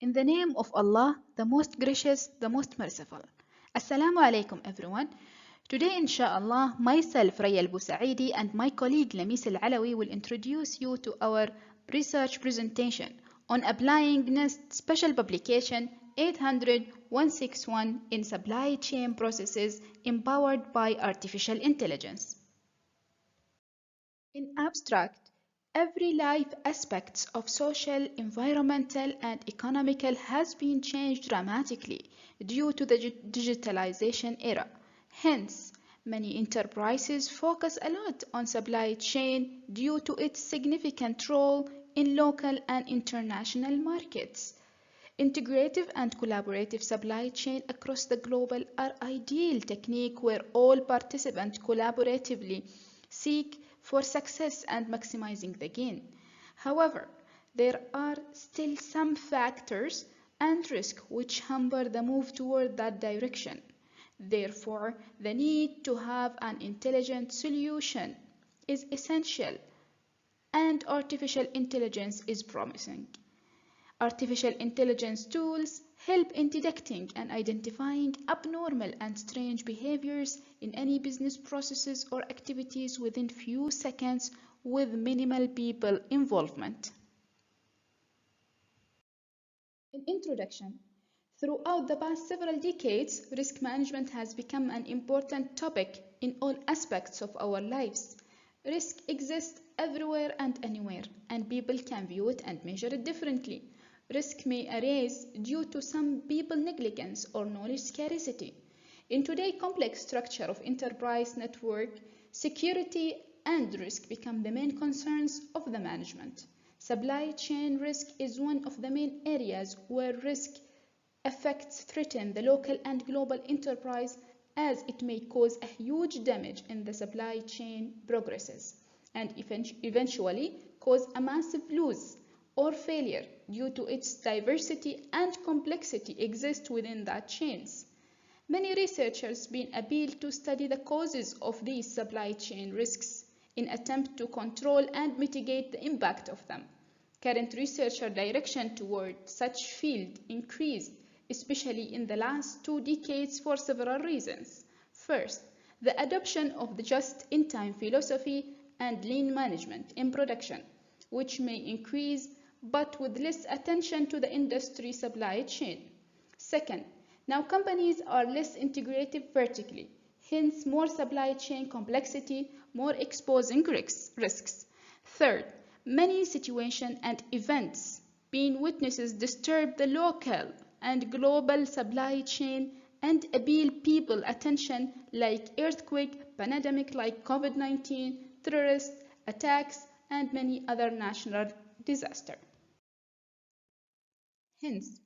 In the name of Allah, the most gracious, the most merciful. Assalamu alaikum everyone. Today inshallah, myself Raya al-Busaidi and my colleague Lamis al-Alawi will introduce you to our research presentation on applying NIST special publication 800-161 in supply chain processes empowered by artificial intelligence. In abstract, every life aspects of social, environmental, and economical has been changed dramatically due to the digitalization era. Hence, many enterprises focus a lot on supply chain due to its significant role in local and international markets. Integrative and collaborative supply chain across the global are ideal technique where all participants collaboratively seek for success and maximizing the gain. However, there are still some factors and risks which hamper the move toward that direction. Therefore, the need to have an intelligent solution is essential, and artificial intelligence is promising. Artificial intelligence tools help in detecting and identifying abnormal and strange behaviors in any business processes or activities within few seconds with minimal people involvement. In introduction, throughout the past several decades, risk management has become an important topic in all aspects of our lives. Risk exists everywhere and anywhere, and people can view it and measure it differently. Risk may arise due to some people negligence or knowledge scarcity. In today's complex structure of enterprise network, security and risk become the main concerns of the management. Supply chain risk is one of the main areas where risk effects threaten the local and global enterprise, as it may cause a huge damage in the supply chain progresses and eventually cause a massive loss or failure due to its diversity and complexity exist within that chains. Many researchers been appealed to study the causes of these supply chain risks in attempt to control and mitigate the impact of them. Current researcher direction toward such field increased, especially in the last 2 decades for several reasons. First, the adoption of the just-in-time philosophy and lean management in production, which may increase but with less attention to the industry supply chain. Second, now companies are less integrated vertically, hence more supply chain complexity, more exposing risks. Third, many situations and events being witnesses disturb the local and global supply chain and appeal people attention like earthquake, pandemic like COVID-19, terrorist attacks, and many other national disasters. Hence,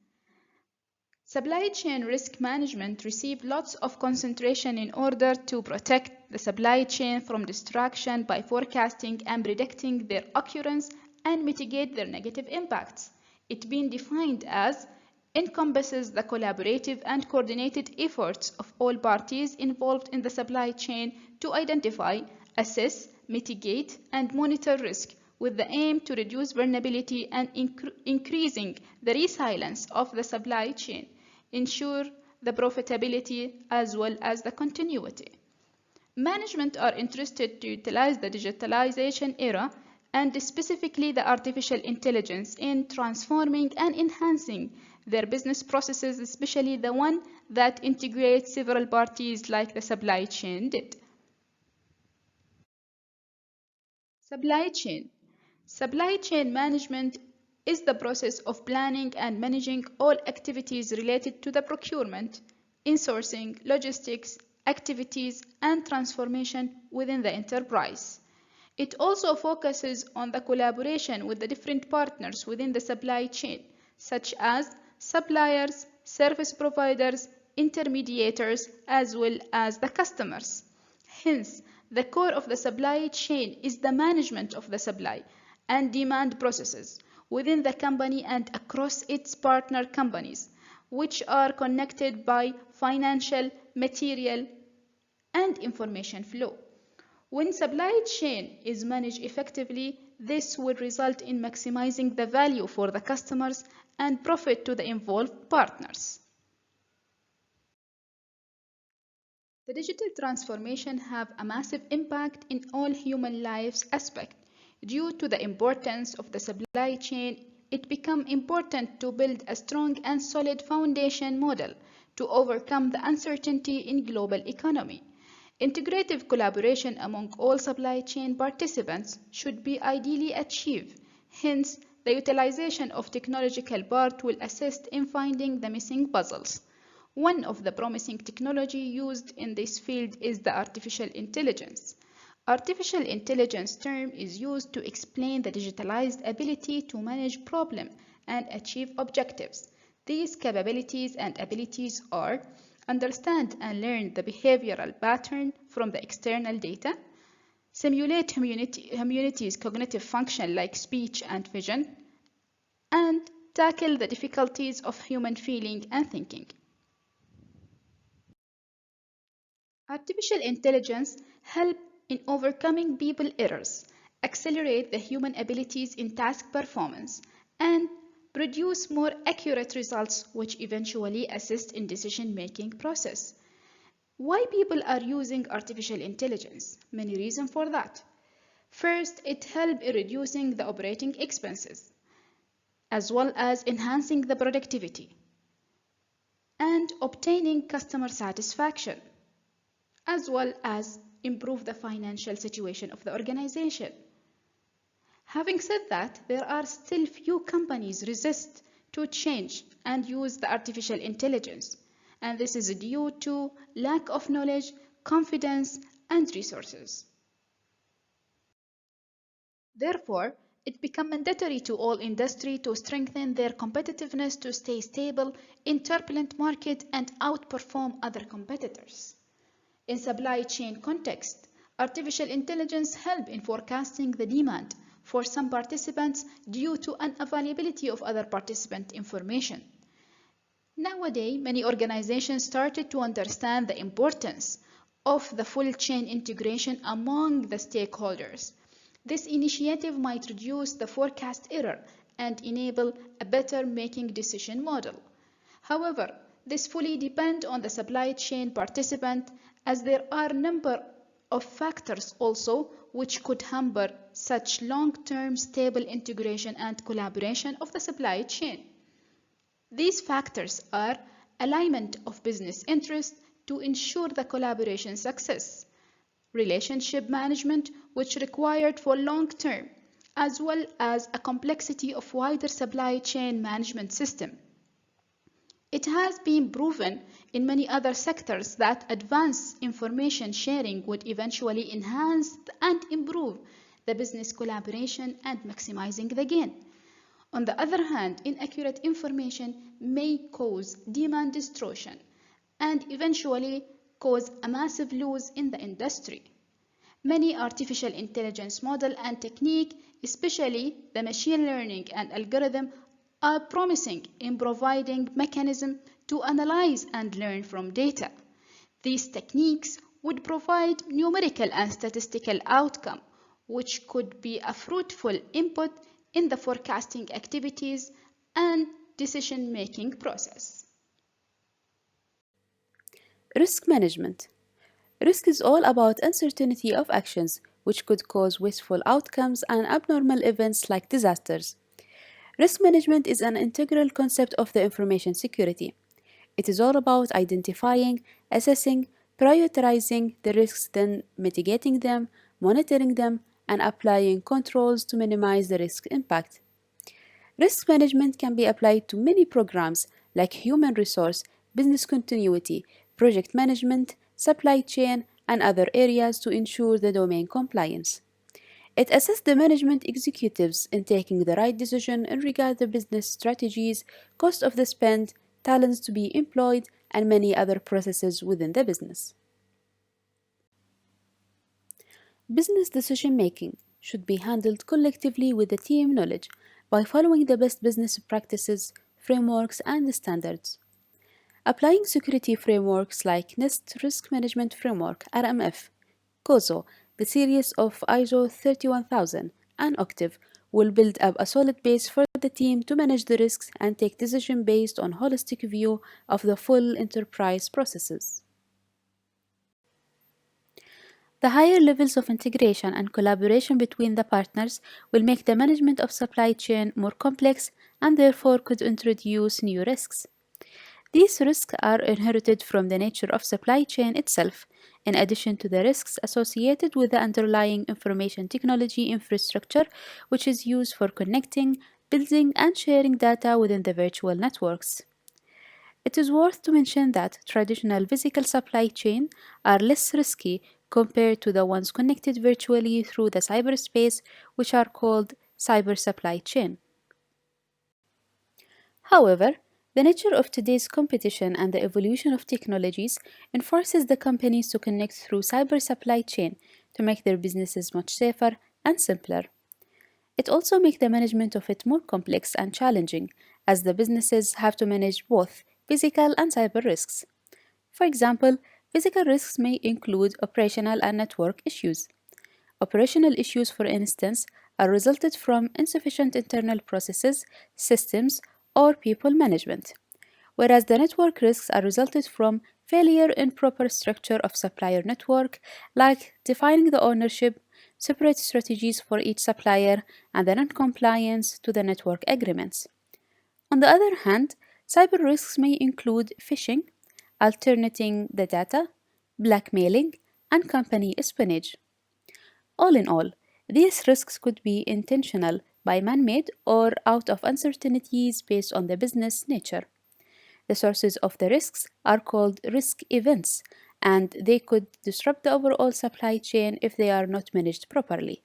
supply chain risk management receive lots of concentration in order to protect the supply chain from destruction by forecasting and predicting their occurrence and mitigate their negative impacts. It being defined as encompasses the collaborative and coordinated efforts of all parties involved in the supply chain to identify, assess, mitigate, and monitor risk with the aim to reduce vulnerability and increasing the resilience of the supply chain, ensure the profitability as well as the continuity. Management are interested to utilize the digitalization era and specifically the artificial intelligence in transforming and enhancing their business processes, especially the one that integrates several parties like the supply chain did. Supply chain. Supply chain management is the process of planning and managing all activities related to the procurement, insourcing, logistics, activities, and transformation within the enterprise. It also focuses on the collaboration with the different partners within the supply chain, such as suppliers, service providers, intermediators, as well as the customers. Hence, the core of the supply chain is the management of the supply and demand processes within the company and across its partner companies, which are connected by financial, material, and information flow. When supply chain is managed effectively, This will result in maximizing the value for the customers and profit to the involved partners. The digital transformation have a massive impact in all human lives aspect. Due to the importance of the supply chain, it become important to build a strong and solid foundation model to overcome the uncertainty in global economy. Integrative collaboration among all supply chain participants should be ideally achieved. Hence, the utilization of technological part will assist in finding the missing puzzles. One of the promising technology used in this field is the artificial intelligence. Artificial intelligence term is used to explain the digitalized ability to manage problem and achieve objectives. These capabilities and abilities are understand and learn the behavioral pattern from the external data, simulate humanity's cognitive function like speech and vision, and tackle the difficulties of human feeling and thinking. Artificial intelligence help in overcoming people errors, accelerate the human abilities in task performance, and produce more accurate results which eventually assist in decision-making process. Why people are using artificial intelligence? Many reasons for that. First, it helps in reducing the operating expenses, as well as enhancing the productivity and obtaining customer satisfaction, as well as improve the financial situation of the organization. Having said that, there are still few companies resist to change and use the artificial intelligence, and this is due to lack of knowledge, confidence, and resources. Therefore, it becomes mandatory to all industry to strengthen their competitiveness to stay stable in turbulent market and outperform other competitors. In supply chain context, artificial intelligence help in forecasting the demand for some participants due to unavailability of other participant information. Nowadays, many organizations started to understand the importance of the full chain integration among the stakeholders. This initiative might reduce the forecast error and enable a better making decision model. However, this fully depends on the supply chain participant as there are a number of factors also which could hamper such long-term stable integration and collaboration of the supply chain. These factors are alignment of business interests to ensure the collaboration success, relationship management which required for long term, as well as a complexity of wider supply chain management system. It has been proven in many other sectors that advanced information sharing would eventually enhance and improve the business collaboration and maximizing the gain. On the other hand, inaccurate information may cause demand distortion and eventually cause a massive loss in the industry. Many artificial intelligence model and technique, especially the machine learning and algorithm, are promising in providing mechanism to analyze and learn from data. These techniques would provide numerical and statistical outcome, which could be a fruitful input in the forecasting activities and decision-making process. Risk management. Risk is all about uncertainty of actions, which could cause wasteful outcomes and abnormal events like disasters. Risk management is an integral concept of the information security. It is all about identifying, assessing, prioritizing the risks, then mitigating them, monitoring them, and applying controls to minimize the risk impact. Risk management can be applied to many programs like human resource, business continuity, project management, supply chain, and other areas to ensure the domain compliance. It assists the management executives in taking the right decision in regard to business strategies, cost of the spend, talents to be employed, and many other processes within the business. Business decision making should be handled collectively with the team knowledge by following the best business practices, frameworks, and standards. Applying security frameworks like NIST Risk Management Framework (RMF), COSO, the series of ISO 31000, and Octave will build up a solid base for the team to manage the risks and take decisions based on holistic view of the full enterprise processes. The higher levels of integration and collaboration between the partners will make the management of supply chain more complex and therefore could introduce new risks. These risks are inherited from the nature of supply chain itself, in addition to the risks associated with the underlying information technology infrastructure, which is used for connecting, building, and sharing data within the virtual networks. It is worth to mention that traditional physical supply chain are less risky compared to the ones connected virtually through the cyberspace, which are called cyber supply chain. However, the nature of today's competition and the evolution of technologies enforces the companies to connect through cyber supply chain to make their businesses much safer and simpler. It also makes the management of it more complex and challenging, as the businesses have to manage both physical and cyber risks. For example, physical risks may include operational and network issues. Operational issues, for instance, are resulted from insufficient internal processes, systems, or people management, whereas the network risks are resulted from failure in proper structure of supplier network, like defining the ownership, separate strategies for each supplier, and the non-compliance to the network agreements. On the other hand, cyber risks may include phishing, alternating the data, blackmailing, and company espionage. All in all, these risks could be intentional by man made or out of uncertainties based on the business nature. The sources of the risks are called risk events, and they could disrupt the overall supply chain if they are not managed properly.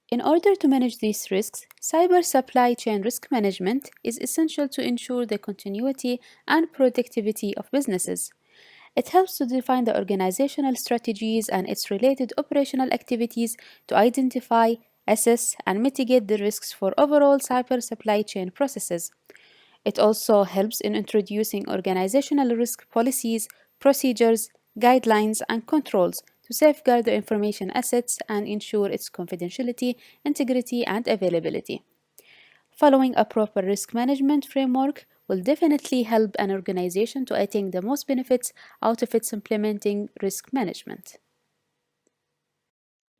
In order to manage these risks, cyber supply chain risk management is essential to ensure the continuity and productivity of businesses. It helps to define the organizational strategies and its related operational activities to identify, assess, and mitigate the risks for overall cyber supply chain processes. It also helps in introducing organizational risk policies, procedures, guidelines, and controls to safeguard the information assets and ensure its confidentiality, integrity, and availability. Following a proper risk management framework will definitely help an organization to attain the most benefits out of its implementing risk management.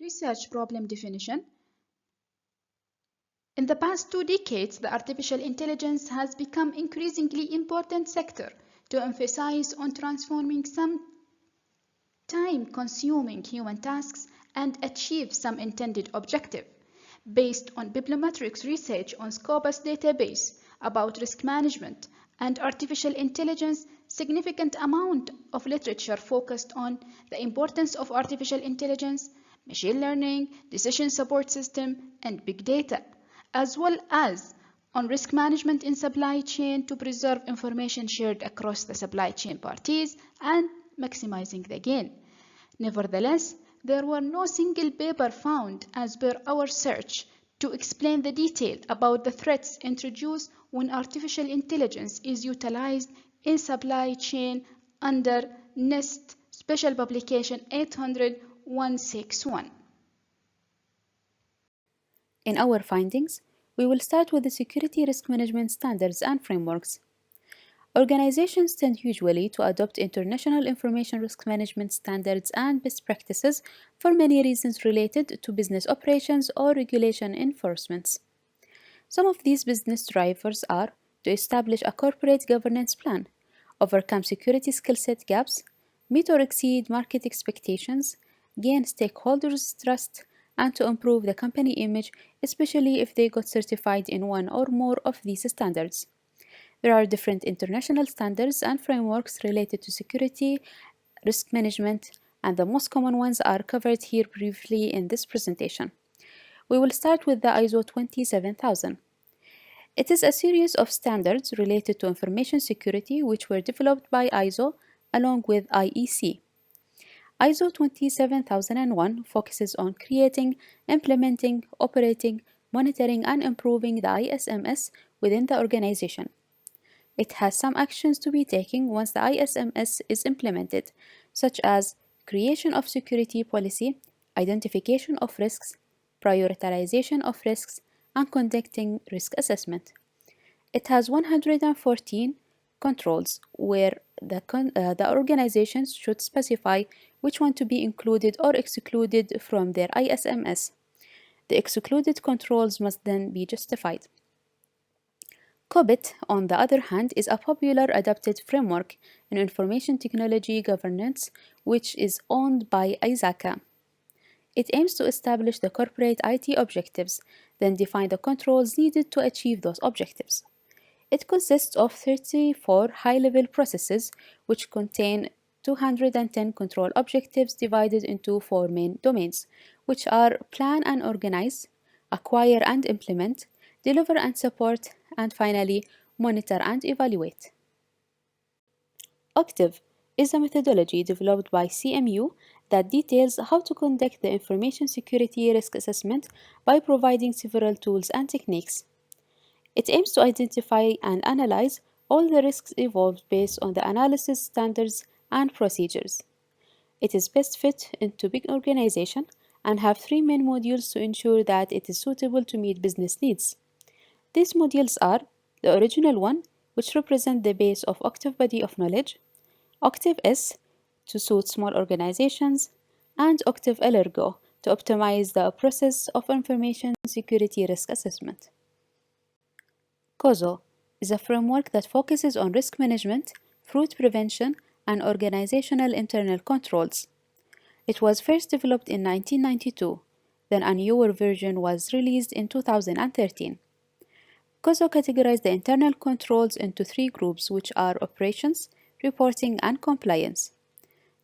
Research problem definition. In the past 2 decades, the artificial intelligence has become increasingly important sector to emphasize on transforming some time-consuming human tasks and achieve some intended objective. Based on bibliometrics research on Scopus database about risk management and artificial intelligence, significant amount of literature focused on the importance of artificial intelligence, machine learning, decision support system, and big data, as well as on risk management in supply chain to preserve information shared across the supply chain parties and maximizing the gain. Nevertheless, there were no single paper found as per our search to explain the detail about the threats introduced when artificial intelligence is utilized in supply chain under NIST Special Publication 800-161. In our findings, we will start with the security risk management standards and frameworks. Organizations tend usually to adopt international information risk management standards and best practices for many reasons related to business operations or regulation enforcements. Some of these business drivers are to establish a corporate governance plan, overcome security skill set gaps, meet or exceed market expectations, gain stakeholders' trust, and to improve the company image, especially if they got certified in one or more of these standards. There are different international standards and frameworks related to security, risk management, and the most common ones are covered here briefly in this presentation. We will start with the ISO 27000. It is a series of standards related to information security which were developed by ISO along with IEC. ISO 27001 focuses on creating, implementing, operating, monitoring, and improving the ISMS within the organization. It has some actions to be taken once the ISMS is implemented, such as creation of security policy, identification of risks, prioritization of risks, and conducting risk assessment. It has 114 controls where the organizations should specify which one to be included or excluded from their ISMS. The excluded controls must then be justified. COBIT, on the other hand, is a popular adopted framework in information technology governance which is owned by ISACA. It aims to establish the corporate IT objectives, then define the controls needed to achieve those objectives. It consists of 34 high-level processes which contain 210 control objectives divided into 4 main domains, which are plan and organize, acquire and implement, deliver and support, and finally, monitor and evaluate. OCTIV is a methodology developed by CMU that details how to conduct the information security risk assessment by providing several tools and techniques. It aims to identify and analyze all the risks involved based on the analysis standards and procedures. It is best fit into big organizations and have 3 main modules to ensure that it is suitable to meet business needs. These modules are the original one, which represents the base of Octave Body of Knowledge, Octave S to suit small organizations, and Octave Ergo to optimize the process of information security risk assessment. COSO is a framework that focuses on risk management, fraud prevention, and organizational internal controls. It was first developed in 1992, then a newer version was released in 2013. COSO categorized the internal controls into 3 groups, which are operations, reporting, and compliance.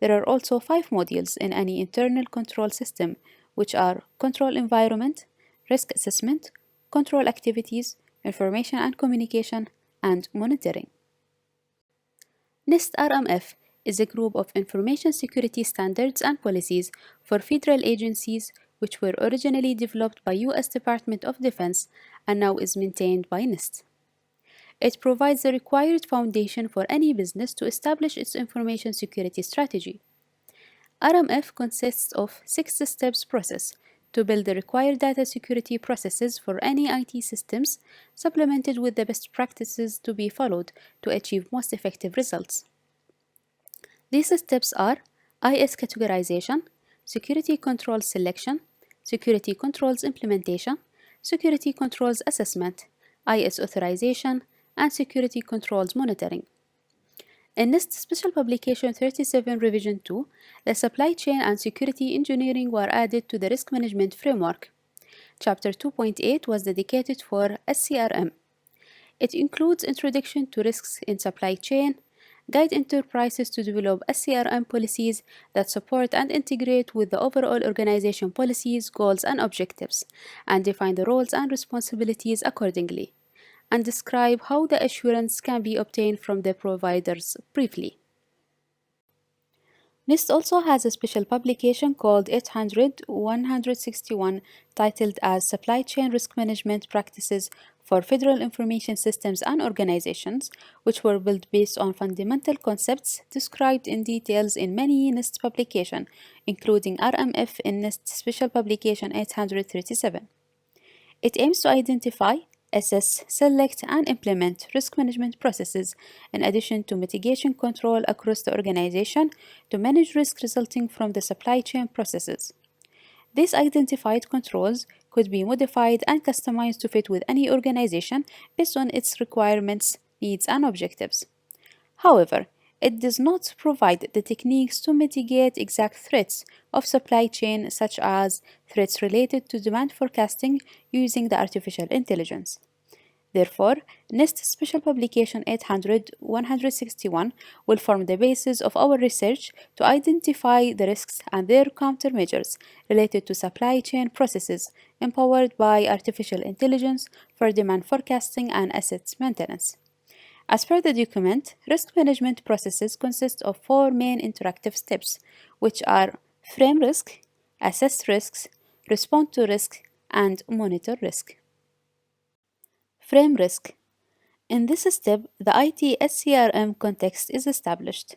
There are also 5 modules in any internal control system, which are control environment, risk assessment, control activities, information and communication, and monitoring. NIST RMF is a group of information security standards and policies for federal agencies which were originally developed by U.S. Department of Defense and now is maintained by NIST. It provides the required foundation for any business to establish its information security strategy. RMF consists of 6 steps process to build the required data security processes for any IT systems, supplemented with the best practices to be followed to achieve most effective results. These steps are IS categorization, security controls selection, security controls implementation, security controls assessment, IS authorization, and security controls monitoring. In NIST Special Publication 37 Revision 2, the supply chain and security engineering were added to the risk management framework. Chapter 2.8 was dedicated for SCRM. It includes introduction to risks in supply chain, guide enterprises to develop SCRM policies that support and integrate with the overall organization policies, goals, and objectives, and define the roles and responsibilities accordingly, and describe how the assurance can be obtained from the providers briefly. NIST also has a special publication called 800-161 titled as Supply Chain Risk Management Practices for Federal Information Systems and Organizations, which were built based on fundamental concepts described in details in many NIST publications, including RMF in NIST Special Publication 837. It aims to identify, assess, select, and implement risk management processes in addition to mitigation control across the organization to manage risk resulting from the supply chain processes. These identified controls could be modified and customized to fit with any organization based on its requirements, needs, and objectives. However, it does not provide the techniques to mitigate exact threats of supply chain, such as threats related to demand forecasting using the artificial intelligence. Therefore, NIST Special Publication 800-161 will form the basis of our research to identify the risks and their countermeasures related to supply chain processes empowered by artificial intelligence for demand forecasting and asset maintenance. As per the document, risk management processes consist of 4 main interactive steps, which are frame risk, assess risks, respond to risk, and monitor risk. Frame risk. In this step, the IT SCRM context is established.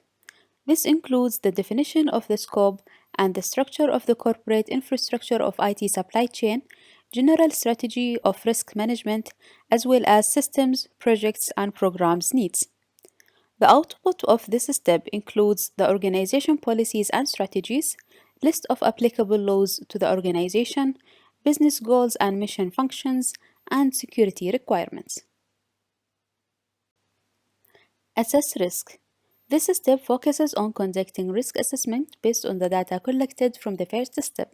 This includes the definition of the scope and the structure of the corporate infrastructure of IT supply chain, general strategy of risk management, as well as systems, projects, and programs needs. The output of this step includes the organization policies and strategies, list of applicable laws to the organization, business goals and mission functions, and security requirements. Assess risk. This step focuses on conducting risk assessment based on the data collected from the first step.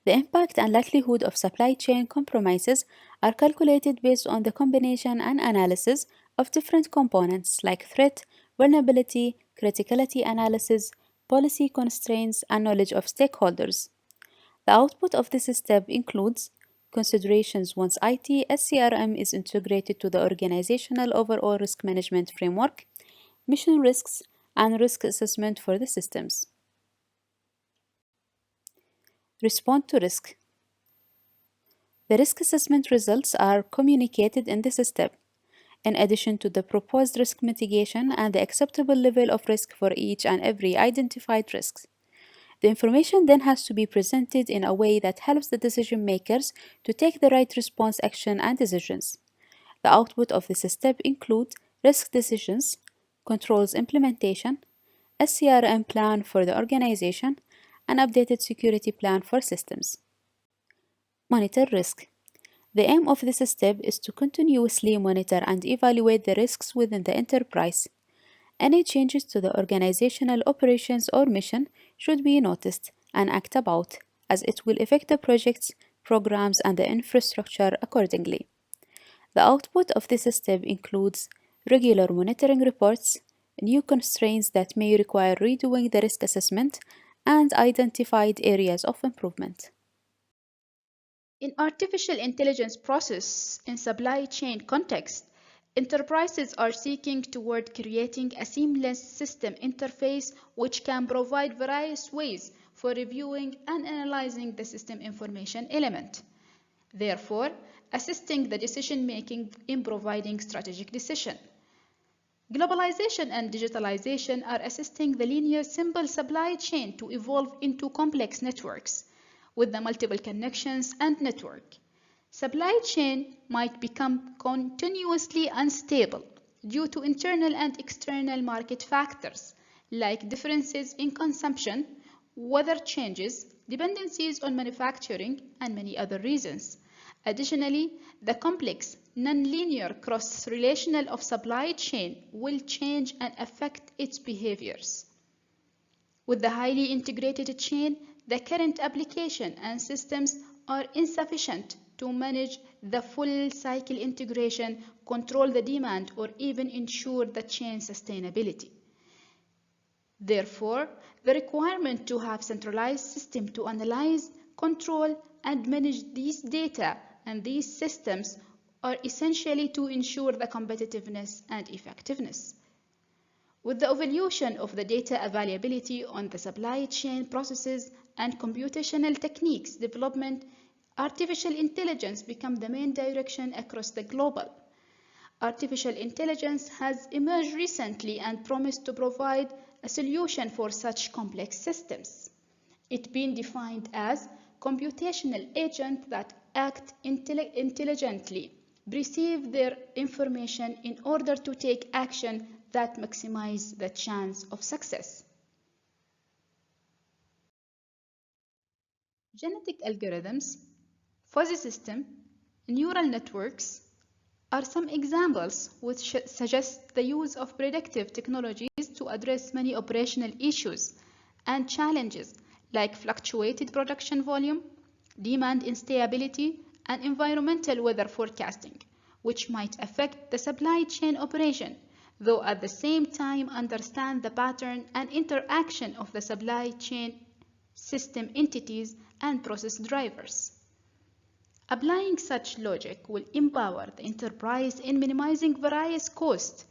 The impact and likelihood of supply chain compromises are calculated based on the combination and analysis of different components like threat, vulnerability, criticality analysis, policy constraints, and knowledge of stakeholders. The output of this step includes considerations once IT SCRM is integrated to the organizational overall risk management framework, mission risks, and risk assessment for the systems. Respond to risk. The risk assessment results are communicated in this step, in addition to the proposed risk mitigation and the acceptable level of risk for each and every identified risk. The information then has to be presented in a way that helps the decision makers to take the right response action and decisions. The output of this step include risk decisions, controls implementation, a CRM plan for the organization, and updated security plan for systems. Monitor risk. The aim of this step is to continuously monitor and evaluate the risks within the enterprise. Any changes to the organizational operations or mission should be noticed and acted about, as it will affect the projects, programs, and the infrastructure accordingly. The output of this step includes regular monitoring reports, new constraints that may require redoing the risk assessment, and identified areas of improvement. In artificial intelligence process in supply chain context, enterprises are seeking toward creating a seamless system interface which can provide various ways for reviewing and analyzing the system information element, therefore assisting the decision-making in providing strategic decision. Globalization and digitalization are assisting the linear simple supply chain to evolve into complex networks with the multiple connections and network. Supply chain might become continuously unstable due to internal and external market factors like differences in consumption, weather changes, dependencies on manufacturing, and many other reasons. Additionally, the complex, nonlinear cross-relational of supply chain will change and affect its behaviors. With the highly integrated chain, the current application and systems are insufficient to manage the full cycle integration, control the demand, or even ensure the chain sustainability. Therefore, the requirement to have centralized system to analyze, control, and manage these data and these systems are essentially to ensure the competitiveness and effectiveness. With the evolution of the data availability on the supply chain processes and computational techniques development, artificial intelligence become the main direction across the global. Artificial intelligence has emerged recently and promised to provide a solution for such complex systems. It being defined as computational agents that act intelligently, receive their information in order to take action that maximize the chance of success. Genetic algorithms, fuzzy system, neural networks are some examples which suggest the use of predictive technologies to address many operational issues and challenges like fluctuated production volume, demand instability, and environmental weather forecasting, which might affect the supply chain operation, though at the same time understand the pattern and interaction of the supply chain system entities and process drivers. Applying such logic will empower the enterprise in minimizing various costs,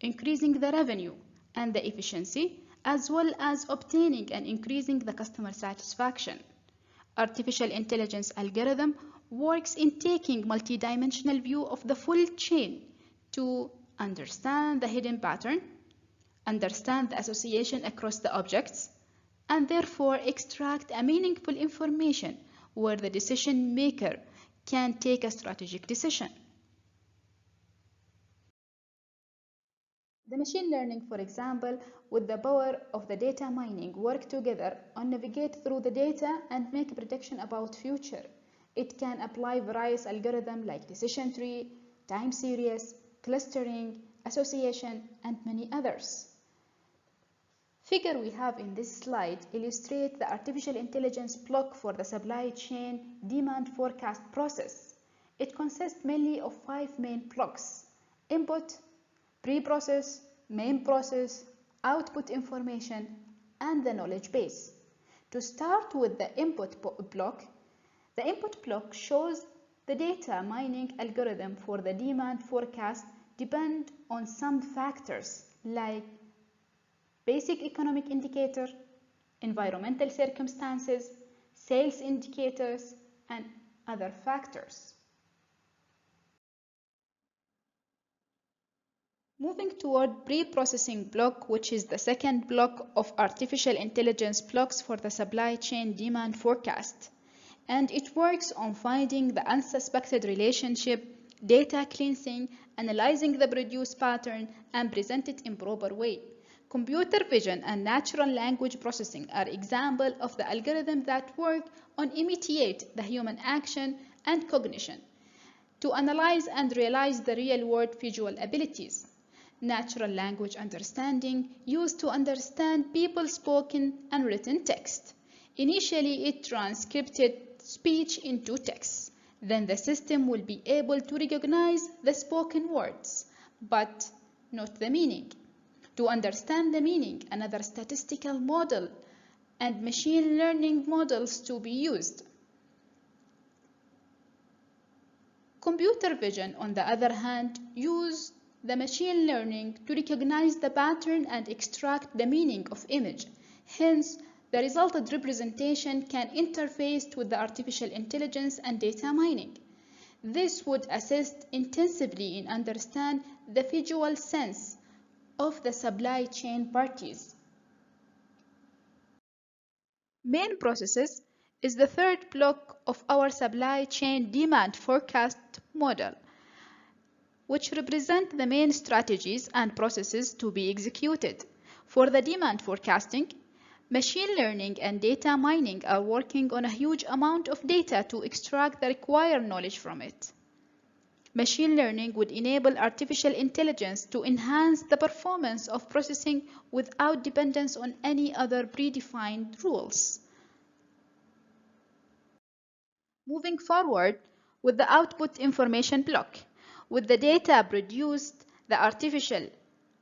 increasing the revenue and the efficiency, as well as obtaining and increasing the customer satisfaction. Artificial intelligence algorithm works in taking multidimensional view of the full chain to understand the hidden pattern, understand the association across the objects, and therefore extract a meaningful information where the decision maker can take a strategic decision. The machine learning, for example, with the power of the data mining, work together on navigate through the data and make prediction about future. It can apply various algorithms like decision tree, time series, clustering, association, and many others. Figure we have in this slide illustrates the artificial intelligence block for the supply chain demand forecast process. It consists mainly of 5 main blocks: input, pre-process, main process, output information, and the knowledge base. To start with the input block, the input block shows the data mining algorithm for the demand forecast depend on some factors like basic economic indicator, environmental circumstances, sales indicators, and other factors. Moving toward pre-processing block, which is the second block of artificial intelligence blocks for the supply chain demand forecast. And it works on finding the unsuspected relationship, data cleansing, analyzing the produce pattern, and present it in proper way. Computer vision and natural language processing are examples of the algorithms that work on imitate the human action and cognition to analyze and realize the real-world visual abilities. Natural language understanding used to understand people's spoken and written text. Initially, it transcribed speech into text. Then the system will be able to recognize the spoken words, but not the meaning. To understand the meaning, another statistical model and machine learning models to be used. Computer vision, on the other hand, use the machine learning to recognize the pattern and extract the meaning of image. Hence, the resulted representation can interface with the artificial intelligence and data mining. This would assist intensively in understand the visual sense of the supply chain parties. Main processes is the third block of our supply chain demand forecast model, which represent the main strategies and processes to be executed. For the demand forecasting, machine learning and data mining are working on a huge amount of data to extract the required knowledge from it. Machine learning would enable artificial intelligence to enhance the performance of processing without dependence on any other predefined rules. Moving forward with the output information block. With the data produced, the artificial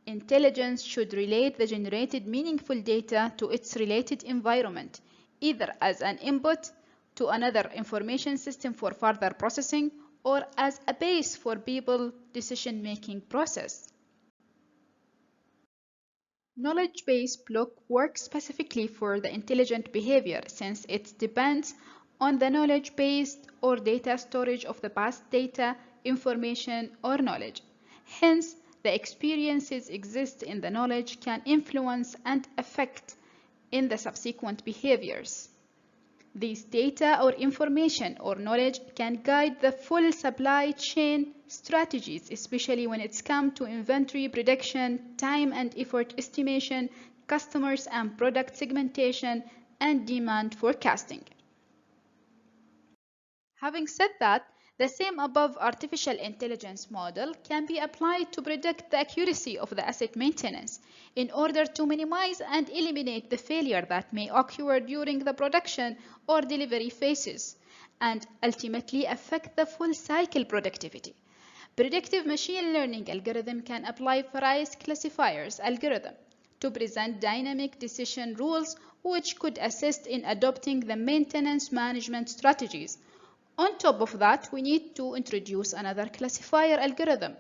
intelligence should relate the generated meaningful data to its related environment, either as an input to another information system for further processing or as a base for people decision-making process. Knowledge-based block works specifically for the intelligent behavior since it depends on the knowledge-based or data storage of the past data, information, or knowledge. Hence, the experiences exist in the knowledge can influence and affect in the subsequent behaviors. These data or information or knowledge can guide the full supply chain strategies, especially when it's come to inventory prediction, time and effort estimation, customers and product segmentation, and demand forecasting. Having said that, the same above artificial intelligence model can be applied to predict the accuracy of the asset maintenance in order to minimize and eliminate the failure that may occur during the production or delivery phases and ultimately affect the full cycle productivity. Predictive machine learning algorithm can apply various classifiers algorithm to present dynamic decision rules which could assist in adopting the maintenance management strategies. On top of that, we need to introduce another classifier algorithm,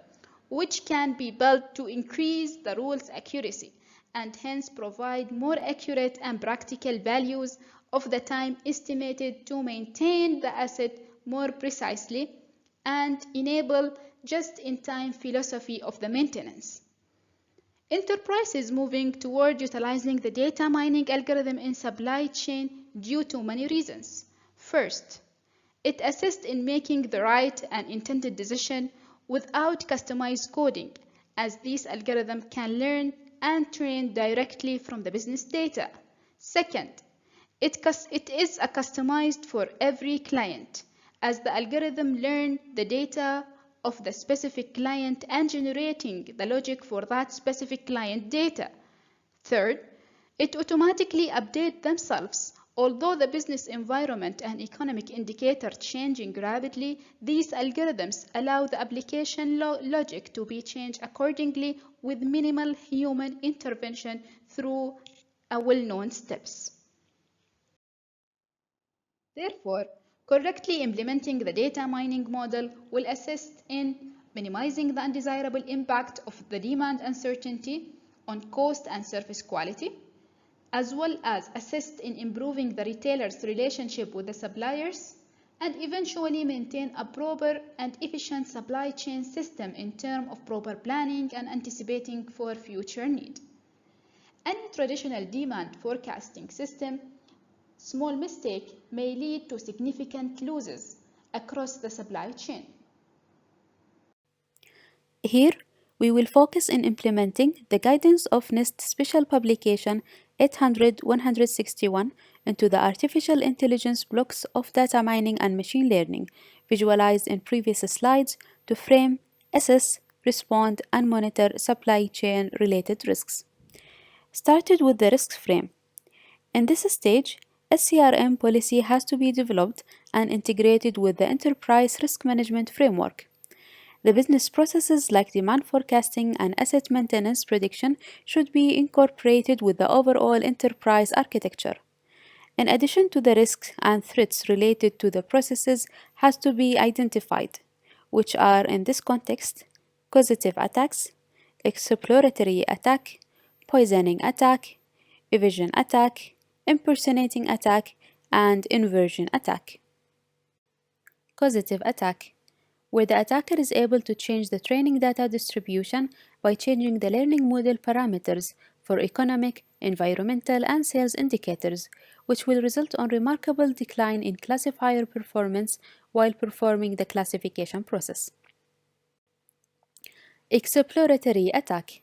which can be built to increase the rule's accuracy and hence provide more accurate and practical values of the time estimated to maintain the asset more precisely and enable just-in-time philosophy of the maintenance. Enterprises moving toward utilizing the data mining algorithm in supply chain due to many reasons. First, it assists in making the right and intended decision without customized coding, as these algorithms can learn and train directly from the business data. Second, it is a customized for every client, as the algorithm learn the data of the specific client and generating the logic for that specific client data. Third, it automatically updates themselves. Although the business environment and economic indicator changing rapidly, these algorithms allow the application logic to be changed accordingly with minimal human intervention through a well-known steps. Therefore, correctly implementing the data mining model will assist in minimizing the undesirable impact of the demand uncertainty on cost and service quality, as well as assist in improving the retailer's relationship with the suppliers, and eventually maintain a proper and efficient supply chain system in terms of proper planning and anticipating for future need. Any traditional demand forecasting system, small mistake may lead to significant losses across the supply chain. Here, we will focus in implementing the guidance of NIST Special Publication 800-161 into the artificial intelligence blocks of data mining and machine learning, visualized in previous slides to frame, assess, respond, and monitor supply chain related risks. Started with the risk frame. In this stage, a CRM policy has to be developed and integrated with the enterprise risk management framework. The business processes like demand forecasting and asset maintenance prediction should be incorporated with the overall enterprise architecture. In addition to the risks and threats related to the processes has to be identified, which are in this context causative attacks, exploratory attack, poisoning attack, evasion attack, impersonating attack, and inversion attack. Causative attack, where the attacker is able to change the training data distribution by changing the learning model parameters for economic, environmental, and sales indicators, which will result on remarkable decline in classifier performance while performing the classification process. Exploratory attack.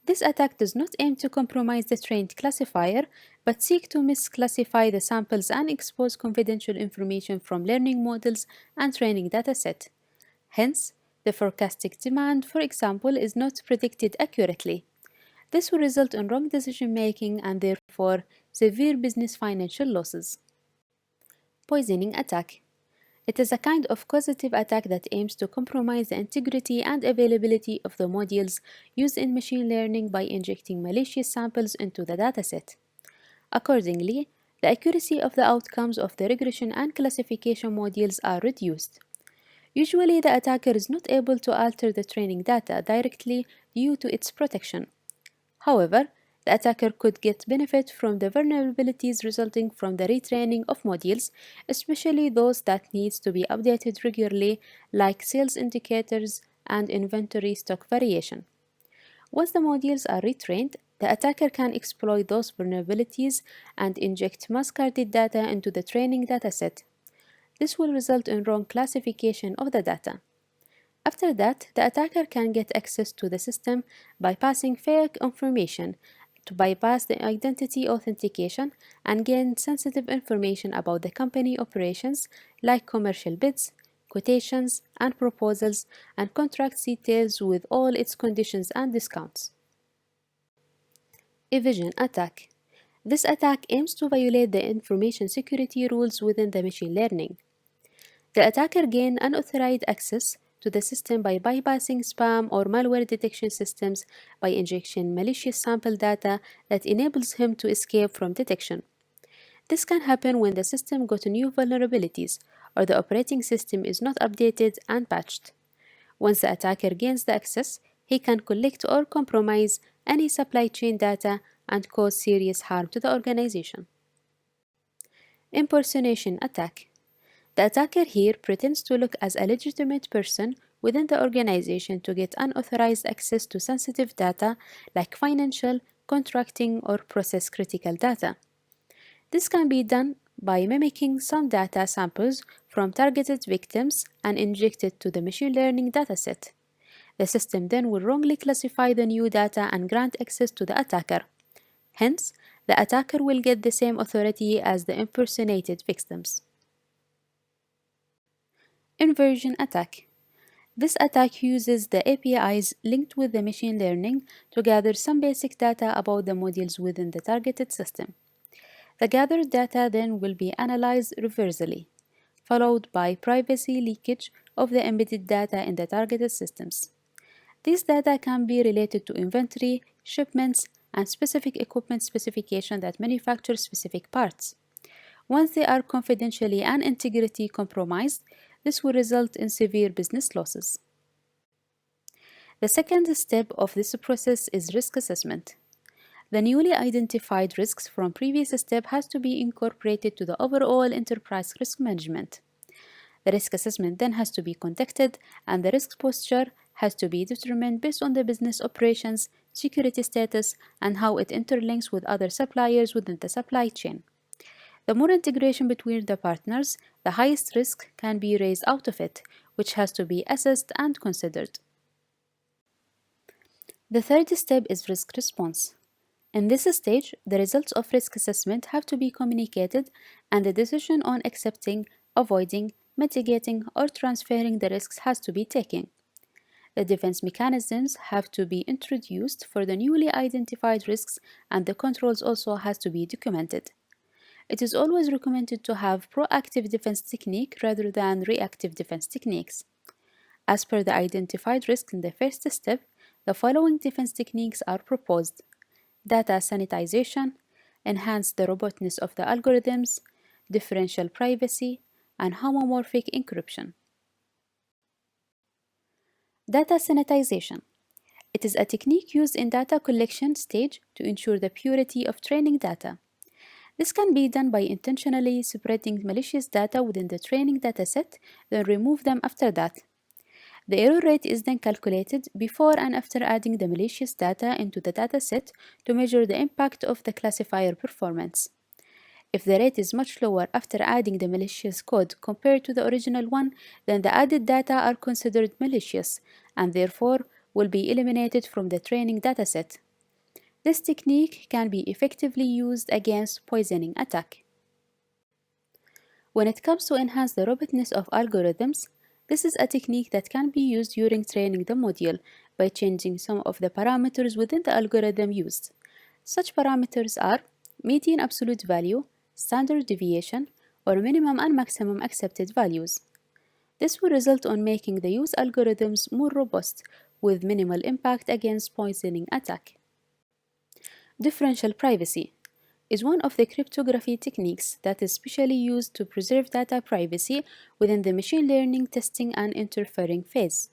This attack does not aim to compromise the trained classifier, but seek to misclassify the samples and expose confidential information from learning models and training dataset. Hence, the forecasted demand, for example, is not predicted accurately. This will result in wrong decision making and therefore severe business financial losses. Poisoning attack. It is a kind of causative attack that aims to compromise the integrity and availability of the modules used in machine learning by injecting malicious samples into the dataset. Accordingly, the accuracy of the outcomes of the regression and classification modules are reduced. Usually, the attacker is not able to alter the training data directly due to its protection. However, the attacker could get benefit from the vulnerabilities resulting from the retraining of modules, especially those that needs to be updated regularly, like sales indicators and inventory stock variation. Once the modules are retrained, the attacker can exploit those vulnerabilities and inject mask-carded data into the training dataset. This will result in wrong classification of the data. After that, the attacker can get access to the system by passing fake information to bypass the identity authentication and gain sensitive information about the company operations like commercial bids, quotations, and proposals, and contract details with all its conditions and discounts. Evasion attack. This attack aims to violate the information security rules within the machine learning. The attacker gains unauthorized access to the system by bypassing spam or malware detection systems by injection malicious sample data that enables him to escape from detection. This can happen when the system got new vulnerabilities or the operating system is not updated and patched. Once the attacker gains the access, he can collect or compromise any supply chain data and cause serious harm to the organization. Impersonation attack. The attacker here pretends to look as a legitimate person within the organization to get unauthorized access to sensitive data like financial, contracting, or process critical data. This can be done by mimicking some data samples from targeted victims and inject it to the machine learning dataset. The system then will wrongly classify the new data and grant access to the attacker. Hence, the attacker will get the same authority as the impersonated victims. Inversion attack. This attack uses the APIs linked with the machine learning to gather some basic data about the modules within the targeted system. The gathered data then will be analyzed reversely, followed by privacy leakage of the embedded data in the targeted systems. These data can be related to inventory, shipments, and specific equipment specification that manufacture specific parts. Once they are confidentially and integrity compromised, this will result in severe business losses. The second step of this process is risk assessment. The newly identified risks from previous step has to be incorporated to the overall enterprise risk management. The risk assessment then has to be conducted and the risk posture has to be determined based on the business operations, security status, and how it interlinks with other suppliers within the supply chain. The more integration between the partners, the highest risk can be raised out of it, which has to be assessed and considered. The third step is risk response. In this stage, the results of risk assessment have to be communicated and the decision on accepting, avoiding, mitigating, or transferring the risks has to be taken. The defense mechanisms have to be introduced for the newly identified risks and the controls also has to be documented. It is always recommended to have proactive defense technique rather than reactive defense techniques. As per the identified risks in the first step, the following defense techniques are proposed: data sanitization, enhance the robustness of the algorithms, differential privacy, and homomorphic encryption. Data sanitization. It is a technique used in data collection stage to ensure the purity of training data. This can be done by intentionally separating malicious data within the training dataset, then remove them after that. The error rate is then calculated before and after adding the malicious data into the dataset to measure the impact of the classifier performance. If the rate is much lower after adding the malicious code compared to the original one, then the added data are considered malicious and therefore will be eliminated from the training dataset. This technique can be effectively used against poisoning attack. When it comes to enhance the robustness of algorithms, this is a technique that can be used during training the module by changing some of the parameters within the algorithm used. Such parameters are median absolute value, standard deviation, or minimum and maximum accepted values. This will result on making the used algorithms more robust with minimal impact against poisoning attack. Differential privacy is one of the cryptography techniques that is specially used to preserve data privacy within the machine learning testing and interfering phase.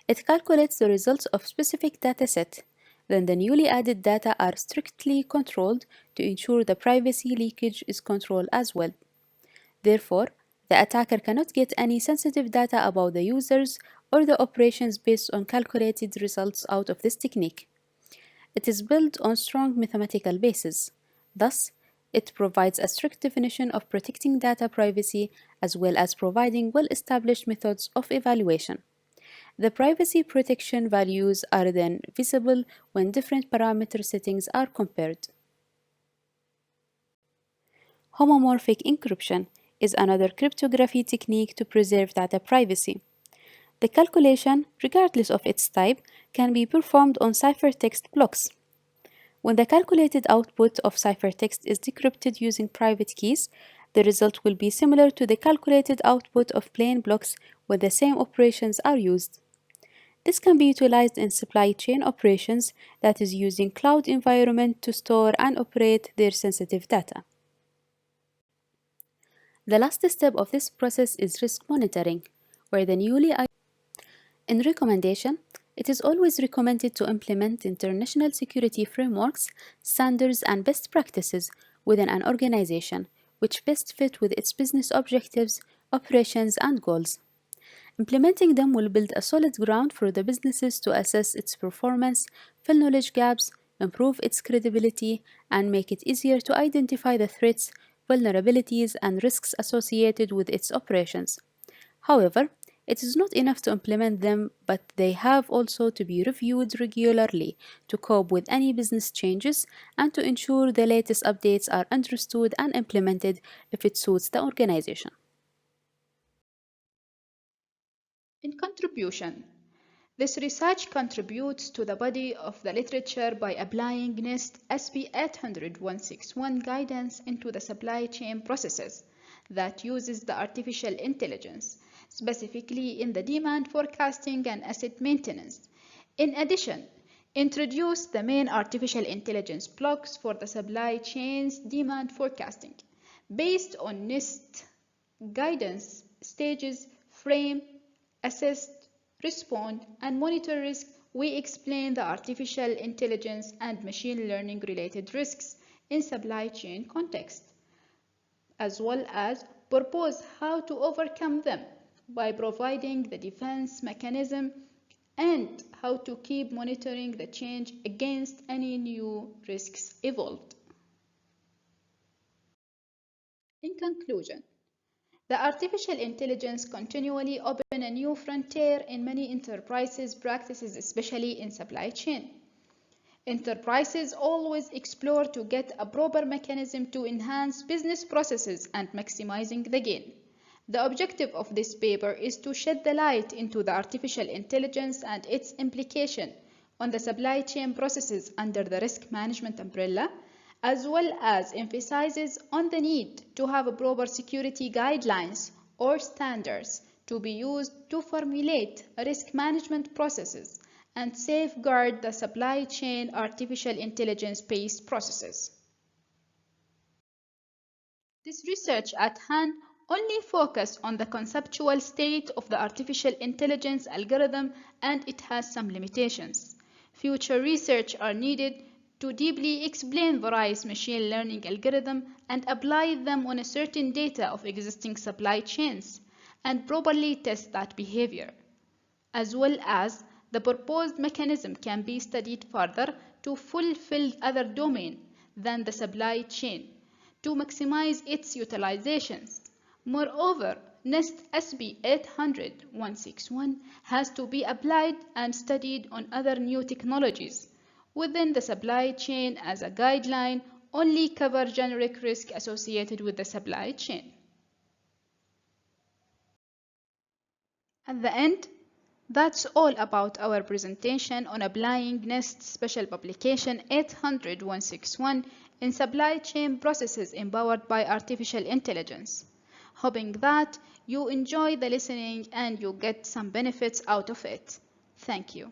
It calculates the results of specific dataset. Then the newly added data are strictly controlled to ensure the privacy leakage is controlled as well. Therefore, the attacker cannot get any sensitive data about the users or the operations based on calculated results out of this technique. It is built on strong mathematical basis. Thus, it provides a strict definition of protecting data privacy as well as providing well-established methods of evaluation. The privacy protection values are then visible when different parameter settings are compared. Homomorphic encryption is another cryptography technique to preserve data privacy. The calculation, regardless of its type, can be performed on ciphertext blocks. When the calculated output of ciphertext is decrypted using private keys, the result will be similar to the calculated output of plain blocks where the same operations are used. This can be utilized in supply chain operations that is using cloud environment to store and operate their sensitive data. The last step of this process is risk monitoring, where the newly in recommendation, it is always recommended to implement international security frameworks, standards, and best practices within an organization, which best fit with its business objectives, operations, and goals. Implementing them will build a solid ground for the businesses to assess its performance, fill knowledge gaps, improve its credibility, and make it easier to identify the threats, vulnerabilities, and risks associated with its operations. However, it is not enough to implement them, but they have also to be reviewed regularly to cope with any business changes and to ensure the latest updates are understood and implemented if it suits the organization. In contribution, this research contributes to the body of the literature by applying NIST SP 800-161 guidance into the supply chain processes that uses the artificial intelligence, specifically in the demand forecasting and asset maintenance. In addition, introduce the main artificial intelligence blocks for the supply chain's demand forecasting based on NIST guidance stages: frame, assess, respond, and monitor risk. We explain the artificial intelligence and machine learning related risks in supply chain context, as well as propose how to overcome them by providing the defense mechanism and how to keep monitoring the change against any new risks evolved. In conclusion, the artificial intelligence continually open a new frontier in many enterprises practices, especially in supply chain. Enterprises always explore to get a proper mechanism to enhance business processes and maximizing the gain. The objective of this paper is to shed the light into the artificial intelligence and its implication on the supply chain processes under the risk management umbrella, as well as emphasizes on the need to have proper security guidelines or standards to be used to formulate risk management processes and safeguard the supply chain artificial intelligence-based processes. This research at hand only focused on the conceptual state of the artificial intelligence algorithm, and it has some limitations. Future research are needed to deeply explain various machine learning algorithms and apply them on a certain data of existing supply chains and properly test that behavior, as well as the proposed mechanism can be studied further to fulfill other domains than the supply chain to maximize its utilizations. Moreover, NIST SB 800-161 has to be applied and studied on other new technologies within the supply chain as a guideline only cover generic risk associated with the supply chain. At the end, that's all about our presentation on applying NIST Special Publication 800-161 in supply chain processes empowered by artificial intelligence. Hoping that you enjoy the listening and you get some benefits out of it. Thank you.